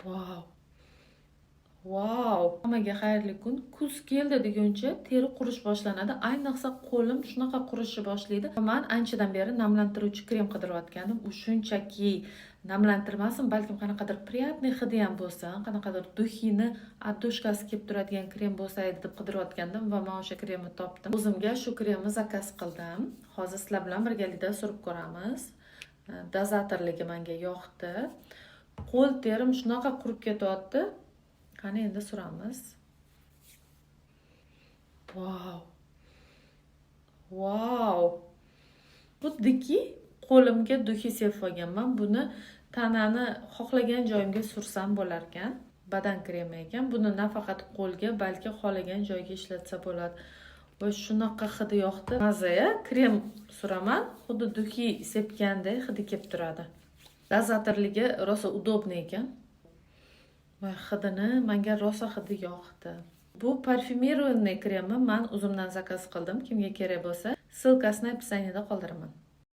Vau. Vau. Hammaga xayrli kun. Kuz keldi deguncha teri qurish boshlanadi. Ayniqsa qo'lim shunaqa qurishni boshlaydi. Men anchadan beri namlantiruvchi krem qidirayotgandim. U shunchaki namlantirmasin, balkim qanaqadir приятный hidi ham bo'lsa, qanaqadir duxini adushkasi kelib turadigan krem bo'lsa edi deb qidirayotgandim va men o'sha kremni topdim. O'zimga shu kremni zakaz qildim. Hozir sizlar bilan birgalikda surib ko'ramiz. Dozatorligi menga yoqdi. Qo'l terim shunaqa qurib ketyapti. Qani endi suramiz. Vau. Vau. Xuddiki qo'limga duxi sepib olganman. Buni tanani xohlagan joyimga sursam bo'lar ekan. Badan kremi ekan. Buni nafaqat qo'lga, balki xohlagan joyga ishlatsa bo'ladi. Va shunaqa hidi yoqdi. Mazaya krem suraman, xuddi duxi sepgandek hidi kelib turadi. Dozatorligi rosa udobniy ekan. Va hidini menga rosa hidi yoqdi. Bu parfyumeriyaning kremi men o'zimdan zakaz qildim. Kimga kerak bo'lsa, ссылкасini описаниеda qoldiraman.